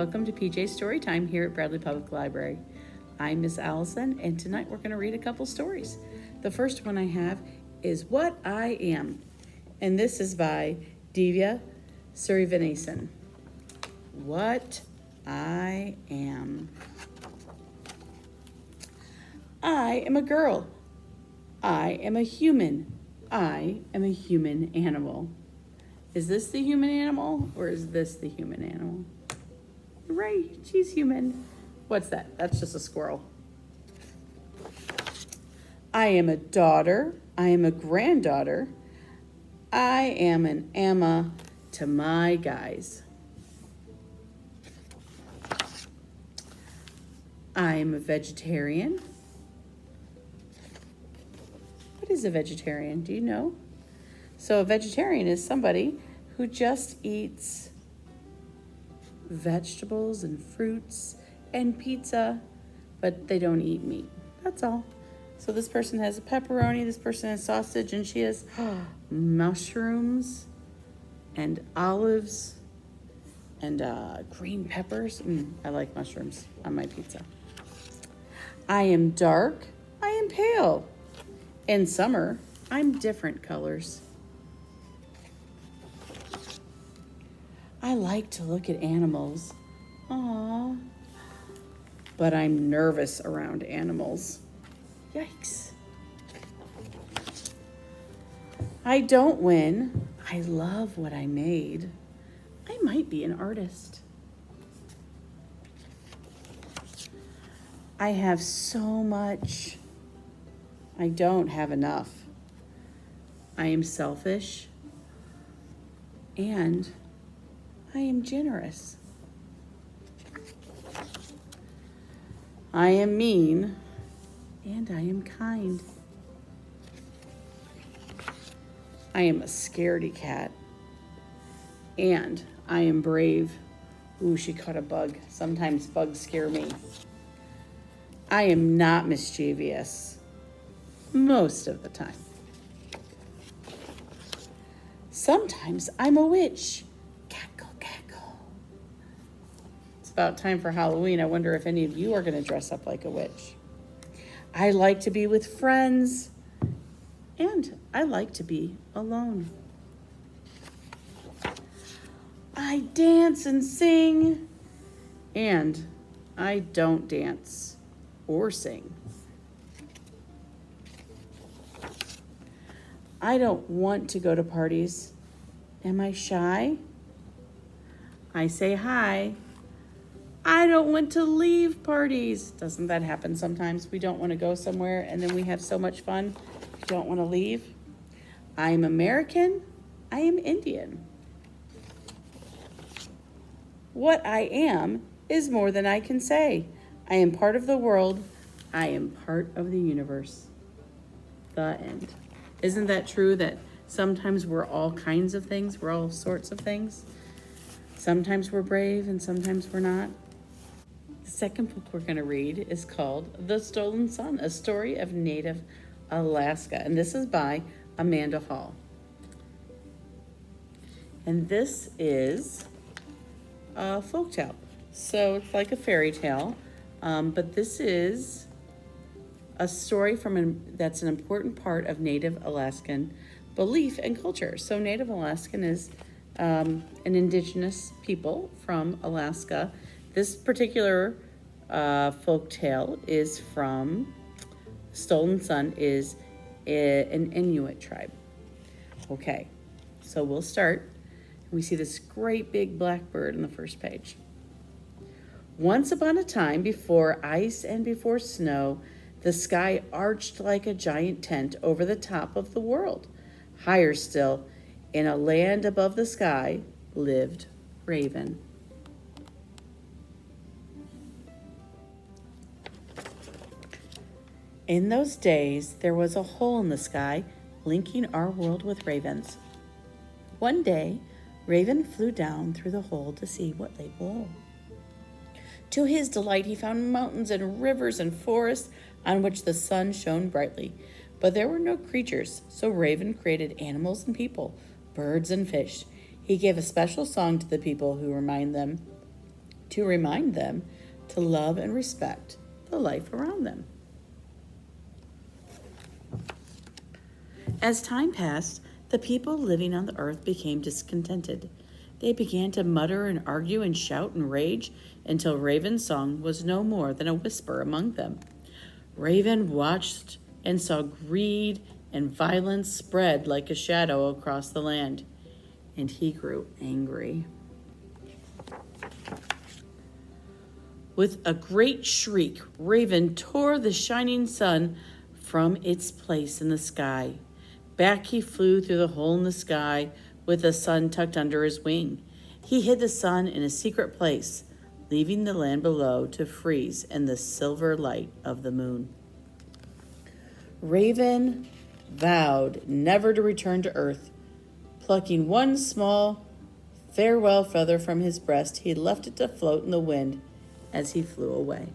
Welcome to PJ Storytime here at Bradley Public Library. I'm Miss Allison, and tonight we're going to read a couple stories. The first one I have is What I Am, and this is by Divya Surivanesan. What I Am. I am a girl. I am a human. I am a human animal. Is this the human animal or is this the human animal? Right, she's human. What's that? That's just a squirrel. I am a daughter. I am a granddaughter. I am an Amma to my guys. I am a vegetarian. What is a vegetarian? Do you know? So a vegetarian is somebody who just eats vegetables and fruits and pizza, but they don't eat meat. That's all. So this person has a pepperoni, this person has sausage, and she has mushrooms and olives and green peppers. I like mushrooms on my pizza. I am dark. I am pale. In summer, I'm different colors. I like to look at animals. Aww. But I'm nervous around animals. Yikes. I don't win. I love what I made. I might be an artist. I have so much. I don't have enough. I am selfish. And I am generous. I am mean. And I am kind. I am a scaredy cat. And I am brave. Ooh, she caught a bug. Sometimes bugs scare me. I am not mischievous. Most of the time. Sometimes I'm a witch. Cackle, cackle. It's about time for Halloween. I wonder if any of you are going to dress up like a witch. I like to be with friends. And I like to be alone. I dance and sing. And I don't dance or sing. I don't want to go to parties. Am I shy? I say hi. I don't want to leave parties. Doesn't that happen sometimes? We don't want to go somewhere and then we have so much fun, we don't want to leave. I'm American. I am Indian. What I am is more than I can say. I am part of the world. I am part of the universe. The end. Isn't that true that sometimes we're all kinds of things? We're all sorts of things. Sometimes we're brave and sometimes we're not. The second book we're going to read is called The Stolen Sun, a story of native Alaska. And this is by Amanda Hall. And this is a folktale. So it's like a fairy tale, but this is a story that's an important part of Native Alaskan belief and culture. So Native Alaskan is an indigenous people from Alaska. This particular folk tale is from Stolen Sun is an Inuit tribe. Okay, so we'll start. We see this great big black bird on the first page. Once upon a time, before ice and before snow, the sky arched like a giant tent over the top of the world. Higher still, in a land above the sky, lived Raven. In those days, there was a hole in the sky linking our world with Raven's. One day, Raven flew down through the hole to see what lay below. To his delight, he found mountains and rivers and forests on which the sun shone brightly. But there were no creatures, so Raven created animals and people, birds and fish. He gave a special song to the people who remind them to remind them to love and respect the life around them. As time passed, the people living on the earth became discontented. They began to mutter and argue and shout and rage until Raven's song was no more than a whisper among them. Raven watched and saw greed and violence spread like a shadow across the land, and he grew angry. With a great shriek, Raven tore the shining sun from its place in the sky. Back he flew through the hole in the sky with the sun tucked under his wing. He hid the sun in a secret place, leaving the land below to freeze in the silver light of the moon. Raven vowed never to return to earth. Plucking one small farewell feather from his breast, he left it to float in the wind as he flew away.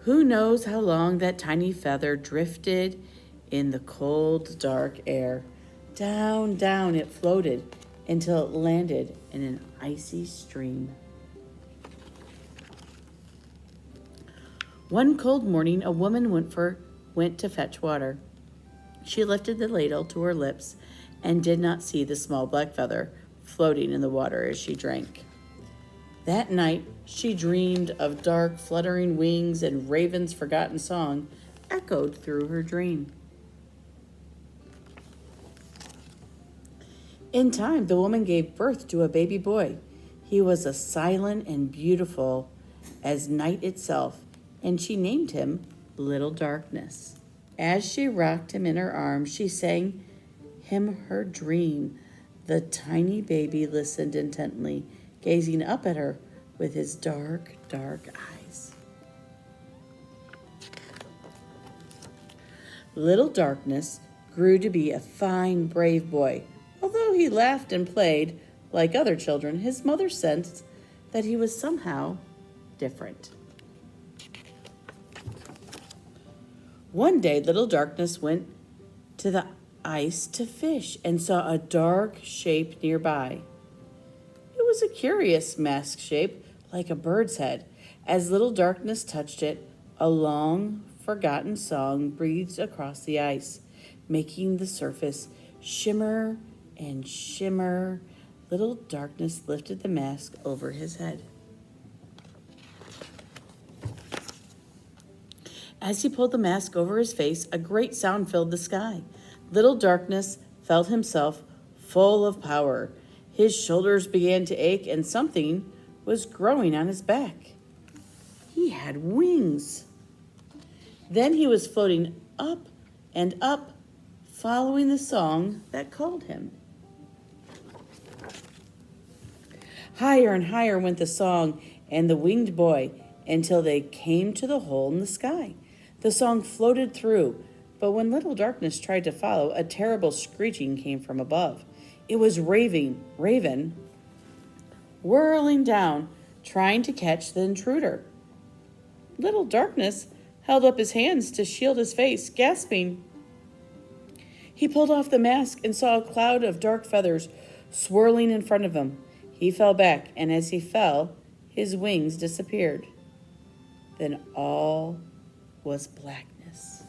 Who knows how long that tiny feather drifted in the cold, dark air. Down, down it floated until it landed in an icy stream. One cold morning, a woman went to fetch water. She lifted the ladle to her lips and did not see the small black feather floating in the water as she drank. That night, she dreamed of dark, fluttering wings, and Raven's forgotten song echoed through her dream. In time, the woman gave birth to a baby boy. He was as silent and beautiful as night itself, and she named him Little Darkness. As she rocked him in her arms, she sang him her dream. The tiny baby listened intently, gazing up at her with his dark, dark eyes. Little Darkness grew to be a fine, brave boy. Although he laughed and played like other children, his mother sensed that he was somehow different. One day, Little Darkness went to the ice to fish and saw a dark shape nearby. It was a curious mask shape, like a bird's head. As Little Darkness touched it, a long, forgotten song breathed across the ice, making the surface shimmer and shimmer. Little Darkness lifted the mask over his head. As he pulled the mask over his face, a great sound filled the sky. Little Darkness felt himself full of power. His shoulders began to ache, and something was growing on his back. He had wings. Then he was floating up and up, following the song that called him. Higher and higher went the song and the winged boy until they came to the hole in the sky. The song floated through, but when Little Darkness tried to follow, a terrible screeching came from above. It was Raven, whirling down, trying to catch the intruder. Little Darkness held up his hands to shield his face, gasping. He pulled off the mask and saw a cloud of dark feathers swirling in front of him. He fell back, and as he fell, his wings disappeared. Then all was blackness.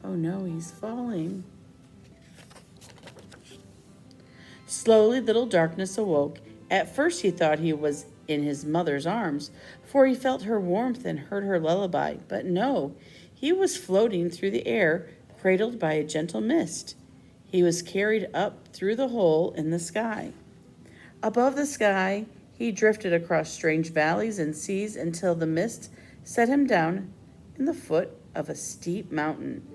Oh no, he's falling. Slowly, Little Darkness awoke. At first, he thought he was in his mother's arms, for he felt her warmth and heard her lullaby. But no, he was floating through the air, cradled by a gentle mist. He was carried up through the hole in the sky. Above the sky, he drifted across strange valleys and seas until the mist set him down in the foot of a steep mountain.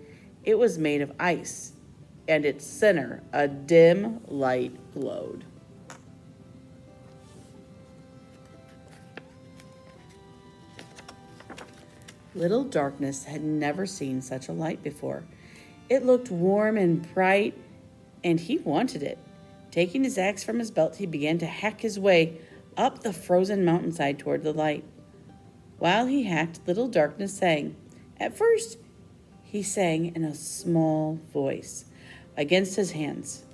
It was made of ice, and its center, a dim light glowed. Little Darkness had never seen such a light before. It looked warm and bright, and he wanted it. Taking his axe from his belt, he began to hack his way up the frozen mountainside toward the light. While he hacked, Little Darkness sang. At first, he sang in a small voice against his hands.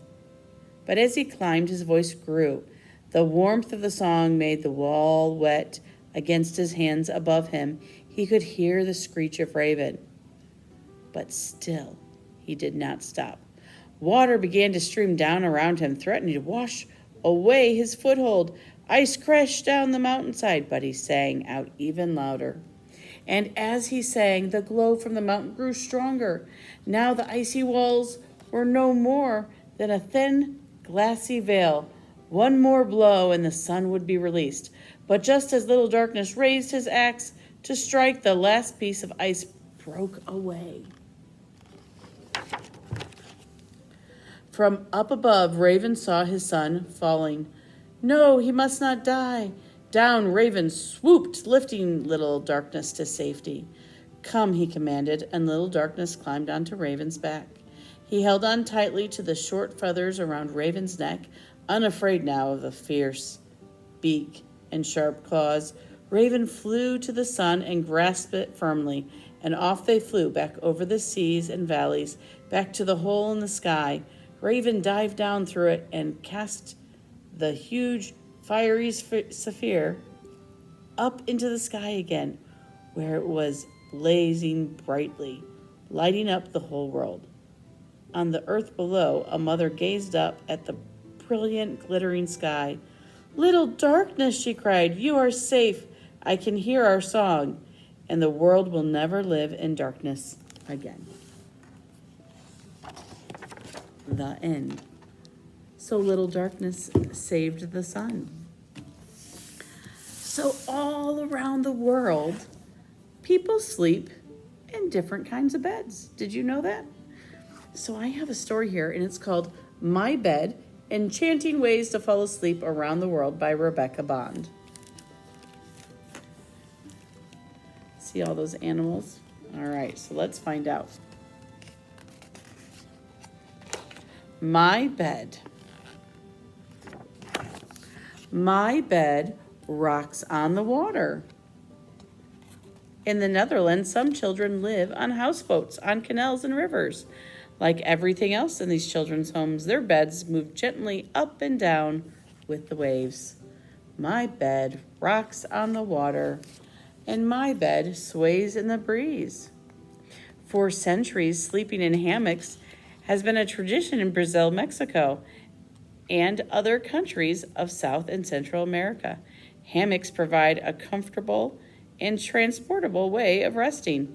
But as he climbed, his voice grew. The warmth of the song made the wall wet against his hands above him. He could hear the screech of Raven. But still, he did not stop. Water began to stream down around him, threatening to wash away his foothold. Ice crashed down the mountainside, but he sang out even louder. And as he sang, the glow from the mountain grew stronger. Now the icy walls were no more than a thin, glassy veil. One more blow and the sun would be released. But just as Little Darkness raised his axe to strike, the last piece of ice broke away. From up above, Raven saw his son falling. No, he must not die. Down Raven swooped, lifting Little Darkness to safety. Come, he commanded, and Little Darkness climbed onto Raven's back. He held on tightly to the short feathers around Raven's neck, unafraid now of the fierce beak and sharp claws. Raven flew to the sun and grasped it firmly, and off they flew back over the seas and valleys, back to the hole in the sky. Raven dived down through it and cast the huge fiery sapphire up into the sky again, where it was blazing brightly, lighting up the whole world. On the earth below, a mother gazed up at the brilliant, glittering sky. Little Darkness, she cried, you are safe. I can hear our song, and the world will never live in darkness again. The end. So Little Darkness saved the sun. So all around the world, people sleep in different kinds of beds. Did you know that? So I have a story here, and it's called My Bed, Enchanting Ways to Fall Asleep Around the World by Rebecca Bond. See all those animals? All right, so let's find out. My bed. My bed rocks on the water. In the Netherlands, some children live on houseboats, on canals and rivers. Like everything else in these children's homes, their beds move gently up and down with the waves. My bed rocks on the water, and my bed sways in the breeze. For centuries, sleeping in hammocks has been a tradition in Brazil, Mexico, and other countries of South and Central America. Hammocks provide a comfortable and transportable way of resting,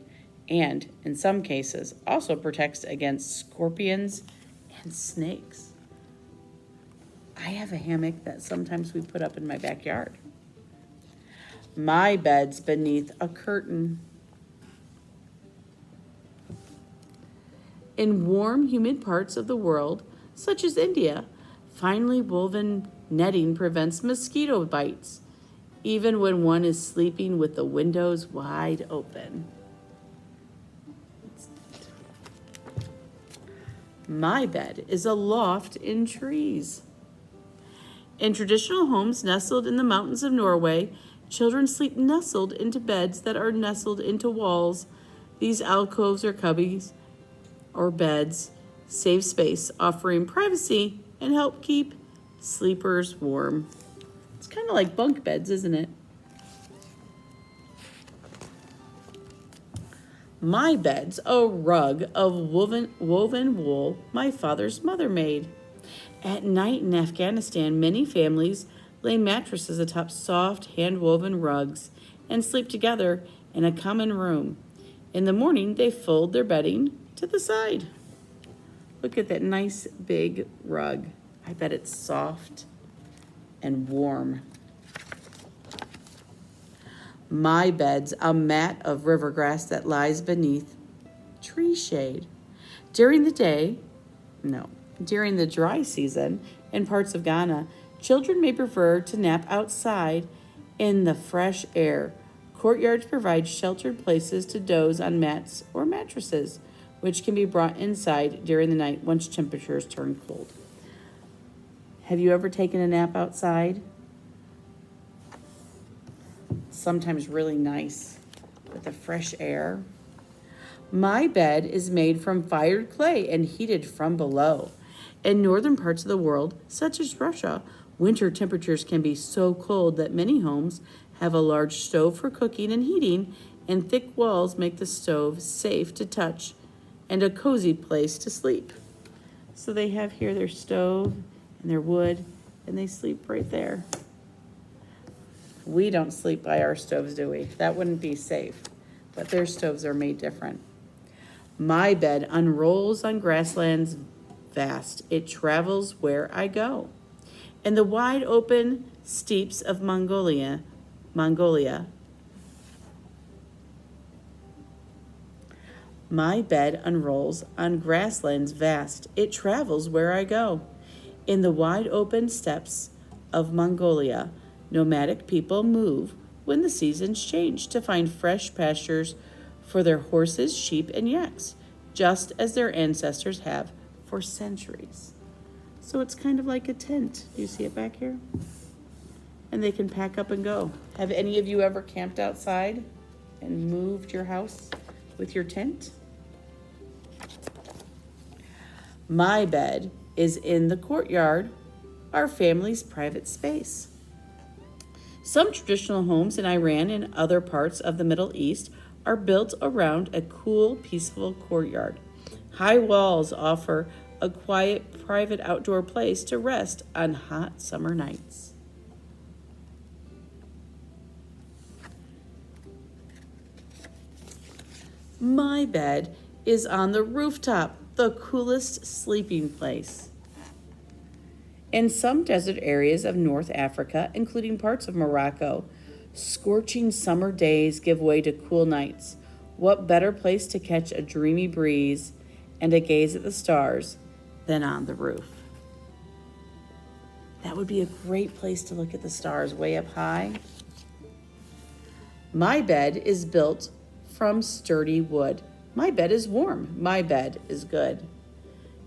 and in some cases also protects against scorpions and snakes. I have a hammock that sometimes we put up in my backyard. My bed's beneath a curtain. In warm, humid parts of the world, such as India, finely woven netting prevents mosquito bites, even when one is sleeping with the windows wide open. My bed is a loft in trees. In traditional homes nestled in the mountains of Norway, children sleep nestled into beds that are nestled into walls. These alcoves or cubbies or beds save space, offering privacy and help keep sleepers warm. It's kind of like bunk beds, isn't it? My bed's a rug of woven wool my father's mother made. At night in Afghanistan, many families lay mattresses atop soft, hand-woven rugs and sleep together in a common room. In the morning, they fold their bedding to the side. Look at that nice big rug. I bet it's soft and warm. My bed's a mat of river grass that lies beneath tree shade. During the dry season in parts of Ghana, children may prefer to nap outside in the fresh air. Courtyards provide sheltered places to doze on mats or mattresses, which can be brought inside during the night once temperatures turn cold. Have you ever taken a nap outside? Sometimes really nice with the fresh air. My bed is made from fired clay and heated from below. In northern parts of the world, such as Russia, winter temperatures can be so cold that many homes have a large stove for cooking and heating, and thick walls make the stove safe to touch and a cozy place to sleep. So they have here their stove and their wood, and they sleep right there. We don't sleep by our stoves, do we? That wouldn't be safe, but their stoves are made different. My bed unrolls on grasslands vast. It travels where I go. In the wide open steppes of Mongolia, my bed unrolls on grasslands vast. It travels where I go. In the wide open steppes of Mongolia, nomadic people move when the seasons change to find fresh pastures for their horses, sheep, and yaks, just as their ancestors have for centuries. So it's kind of like a tent. Do you see it back here? And they can pack up and go. Have any of you ever camped outside and moved your house with your tent? My bed is in the courtyard, our family's private space. Some traditional homes in Iran and other parts of the Middle East are built around a cool, peaceful courtyard. High walls offer a quiet, private outdoor place to rest on hot summer nights. My bed is on the rooftop, the coolest sleeping place. In some desert areas of North Africa, including parts of Morocco, scorching summer days give way to cool nights. What better place to catch a dreamy breeze and a gaze at the stars than on the roof? That would be a great place to look at the stars way up high. My bed is built from sturdy wood. My bed is warm. My bed is good.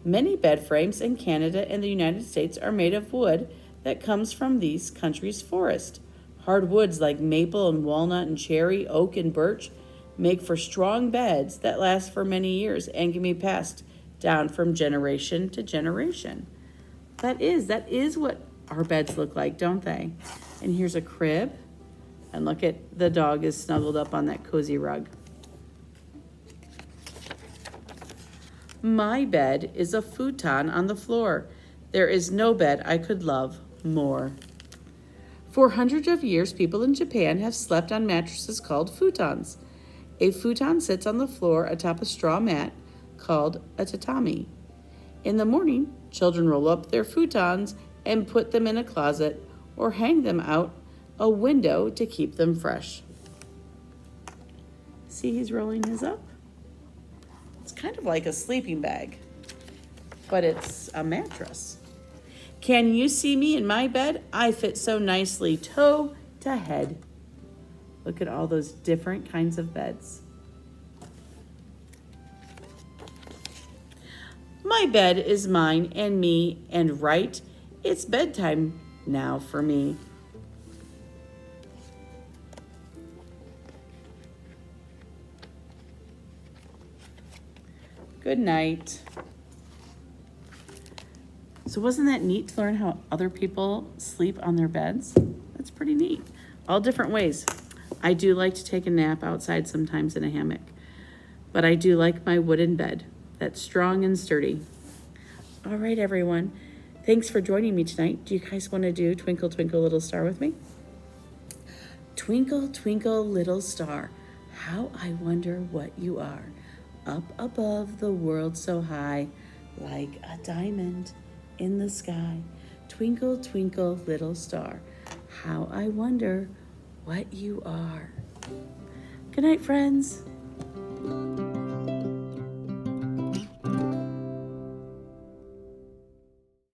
Many bed frames in Canada and the United States are made of wood that comes from these countries' forest. Hardwoods like maple and walnut and cherry, oak and birch make for strong beds that last for many years and can be passed down from generation to generation. That is what our beds look like, don't they? And here's a crib. And look at the dog is snuggled up on that cozy rug. My bed is a futon on the floor. There is no bed I could love more. For hundreds of years, people in Japan have slept on mattresses called futons. A futon sits on the floor atop a straw mat called a tatami. In the morning, children roll up their futons and put them in a closet or hang them out a window to keep them fresh. See, he's rolling his up. It's kind of like a sleeping bag, but it's a mattress. Can you see me in my bed? I fit so nicely toe to head. Look at all those different kinds of beds. My bed is mine and me and right. It's bedtime now for me. Good night. So wasn't that neat to learn how other people sleep on their beds? That's pretty neat. All different ways. I do like to take a nap outside sometimes in a hammock, but I do like my wooden bed that's strong and sturdy. All right, everyone. Thanks for joining me tonight. Do you guys want to do Twinkle, Twinkle, Little Star with me? Twinkle, twinkle, little star, how I wonder what you are. Up above the world so high, like a diamond in the sky. Twinkle, twinkle, little star, how I wonder what you are. Good night, friends.